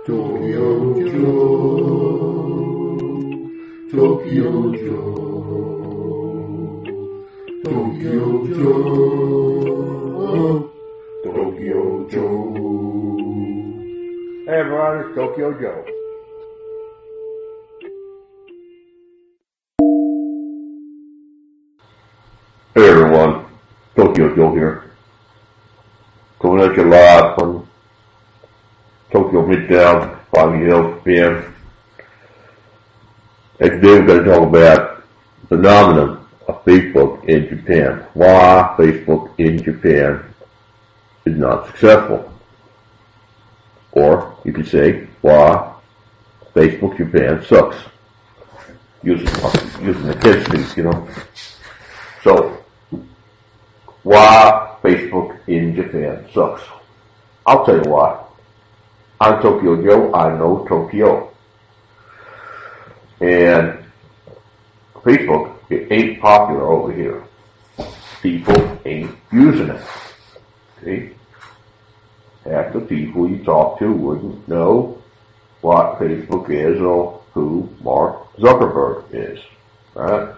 Tokyo Joe, Tokyo Joe, Tokyo Joe, Tokyo Joe. Hey everyone, it's Tokyo Joe. Hey everyone, Tokyo Joe here. Coming at you live from Tokyo Midtown, 5 p.m. And today we're going to talk about the phenomenon of Facebook in Japan. Why Facebook in Japan is not successful. Or you could say, why Facebook Japan sucks. Using the kids speak, you know. So, why Facebook in Japan sucks. I'll tell you why. I'm Tokyo Joe. I know Tokyo. And Facebook, it ain't popular over here. People ain't using it. See? Half the people you talk to wouldn't know what Facebook is or who Mark Zuckerberg is. Right?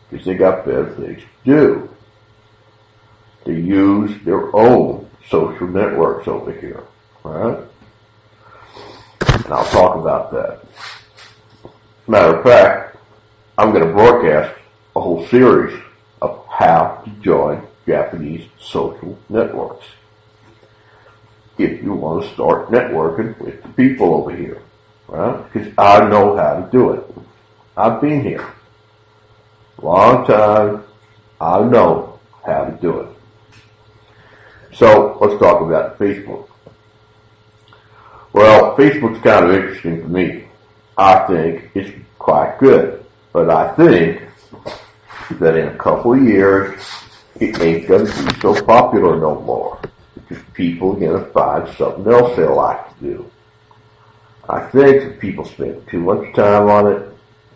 Because they got better things to do. They use their own social networks over here. Right? And I'll talk about that. Matter of fact, I'm going to broadcast a whole series of how to join Japanese social networks. If you want to start networking with the people over here. Right? Because I know how to do it. I've been here. Long time. I know how to do it. So, let's talk about Facebook. Well, Facebook's kind of interesting for me. I think it's quite good. But I think that in a couple of years, it ain't going to be so popular no more. Because people are going to find something else they like to do. I think that people spend too much time on it.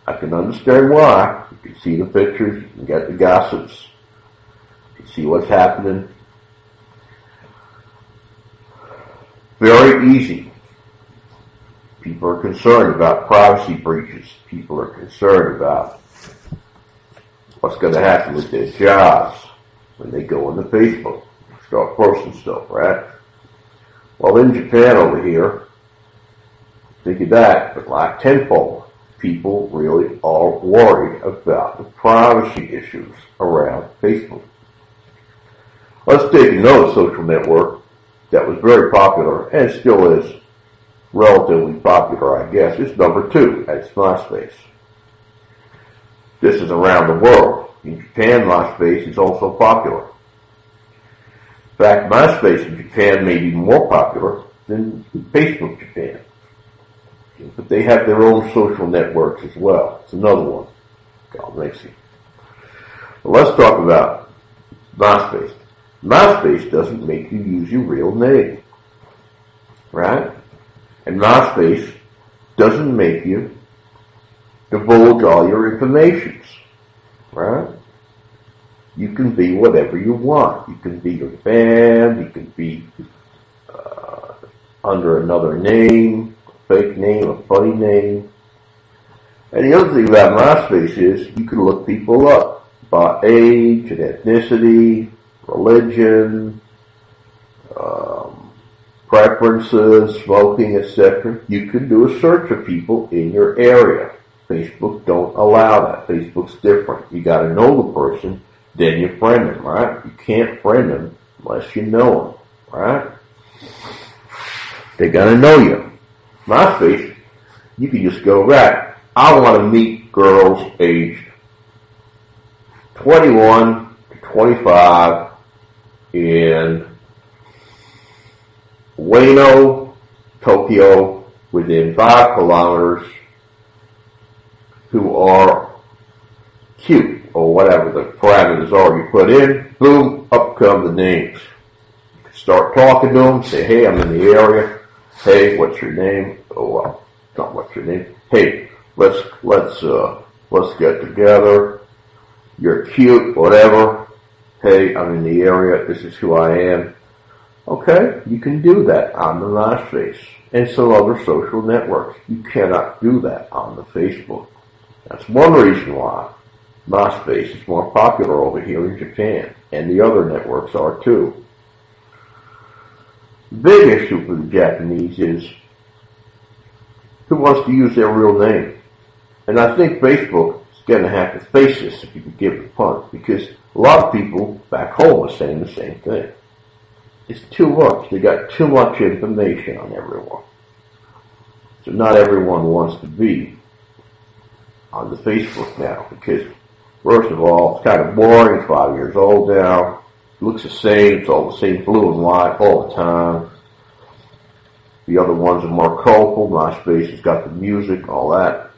I can understand why. You can see the pictures, you can get the gossips, you can see what's happening. Very easy. People are concerned about privacy breaches. People are concerned about what's going to happen with their jobs when they go into Facebook, start posting stuff, right? Well, in Japan over here, think of that, but like tenfold. People really are worried about the privacy issues around Facebook. Let's take another social network that was very popular and still is relatively popular, I guess. It's number 2, and it's MySpace. This is around the world. In Japan, MySpace is also popular. In fact, MySpace in Japan may be more popular than Facebook Japan. But they have their own social networks as well. It's another one. God makes it. Well, let's talk about MySpace. MySpace doesn't make you use your real name. Right? And MySpace doesn't make you divulge all your information. Right? You can be whatever you want. You can be your band. You can be under another name. Fake name, a funny name. And the other thing about MySpace is you can look people up by age and ethnicity, religion, preferences, smoking, etc. You can do a search of people in your area. Facebook don't allow that. Facebook's different. You got to know the person, then you friend them, right? You can't friend them unless you know them, right? They got to know you. MySpace, you can just go, right, I want to meet girls aged 21 to 25 in Ueno, Tokyo, within 5 kilometers, who are cute, or whatever the parameters are you put in. Boom, up come the names. You can start talking to them, say, hey, I'm in the area. Hey, what's your name? Oh, well, not what's your name. Hey, let's get together. You're cute, whatever. Hey, I'm in the area. This is who I am. Okay, you can do that on the MySpace. and some other social networks. You cannot do that on the Facebook. That's one reason why MySpace is more popular over here in Japan, and the other networks are too. The big issue for the Japanese is who wants to use their real name. And I think Facebook is going to have to face this if you can give it a punt, because a lot of people back home are saying the same thing. It's too much. They got too much information on everyone. So not everyone wants to be on the Facebook now, because first of all, it's kind of boring. It's 5 years old now. It looks the same. It's all the same blue and white all the time. The other ones are more colorful. MySpace has got the music, all that.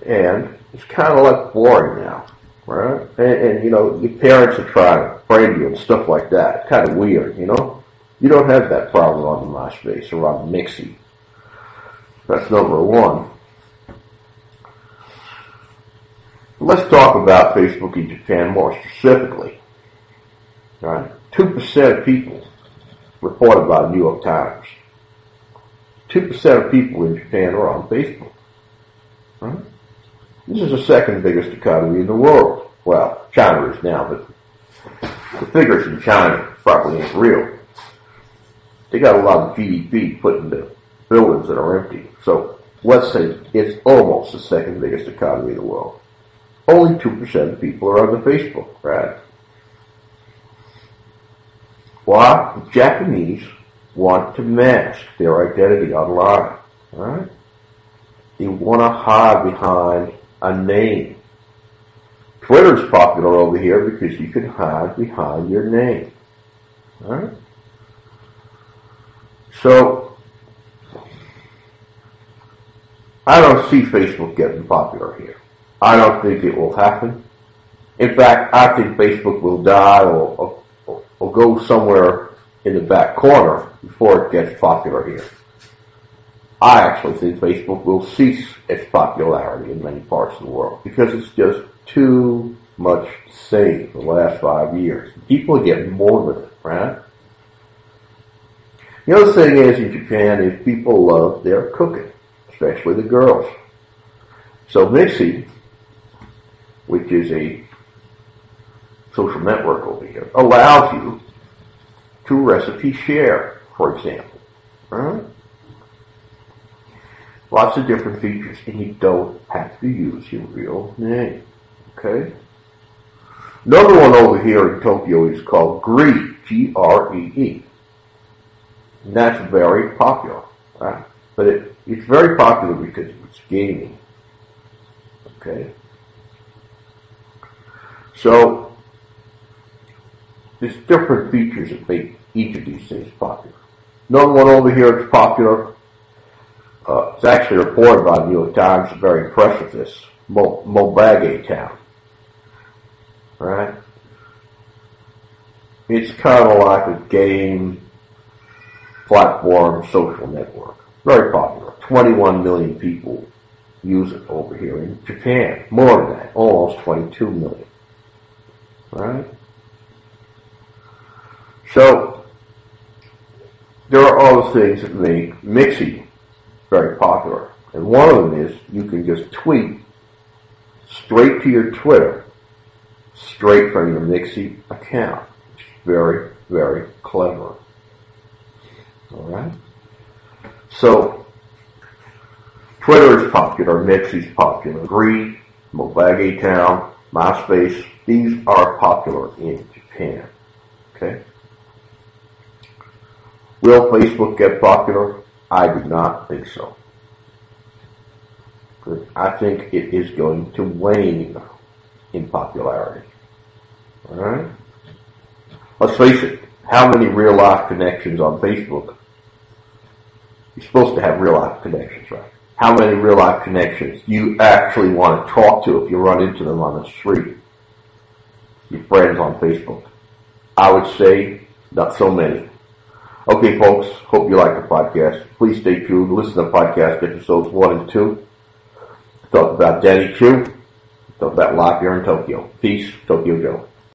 And it's kind of like boring now, right? And you know, your parents are trying to frame you and stuff like that. It's kind of weird, you know? You don't have that problem on the MySpace or on Mixi. That's number one. Let's talk about Facebook in Japan more specifically. All right? 2% of people reported by the New York Times. 2% of people in Japan are on Facebook. Right? This is the second biggest economy in the world. Well, China is now, but the figures in China probably ain't real. They got a lot of GDP put into buildings that are empty. So let's say it's almost the second biggest economy in the world. Only 2% of people are on the Facebook, right? Why? The Japanese want to mask their identity online, right? They want to hide behind a name. Twitter's popular over here because you can hide behind your name, right? So, I don't see Facebook getting popular here. I don't think it will happen. In fact, I think Facebook will die or go somewhere in the back corner before it gets popular here. I actually think Facebook will cease its popularity in many parts of the world because it's just too much the same for the last 5 years. People are getting bored with it, right? The other thing is in Japan is people love their cooking, especially the girls. So Mixi, which is a social network over here, allows you to recipe share, for example. Right? Lots of different features, and you don't have to use your real name. Okay? Another one over here in Tokyo is called Gree, Gree. And that's very popular. Right? But it's very popular because it's gaming. Okay? So, there's different features that make each of these things popular. Another one over here that's popular, it's actually reported by the New York Times, I'm very impressed with this, Mobage Town. Right? It's kind of like a game platform social network. Very popular. 21 million people use it over here in Japan. More than that, almost 22 million. Right? So, there are other things that make Mixi very popular. And one of them is you can just tweet straight to your Twitter, straight from your Mixi account. It's very, very clever. Alright? So, Twitter is popular, Mixi is popular, Gree, Mobage Town, MySpace, these are popular in Japan. Okay? Will Facebook get popular? I do not think so. I think it is going to wane in popularity. Alright? Let's face it, how many real life connections on Facebook? You're supposed to have real life connections, right? How many real life connections do you actually want to talk to if you run into them on the street? Your friends on Facebook. I would say not so many. Okay, folks, hope you like the podcast. Please stay tuned. Listen to podcast episodes 1 and 2. Talk about Danny Q. Talk about life here in Tokyo. Peace, Tokyo Joe.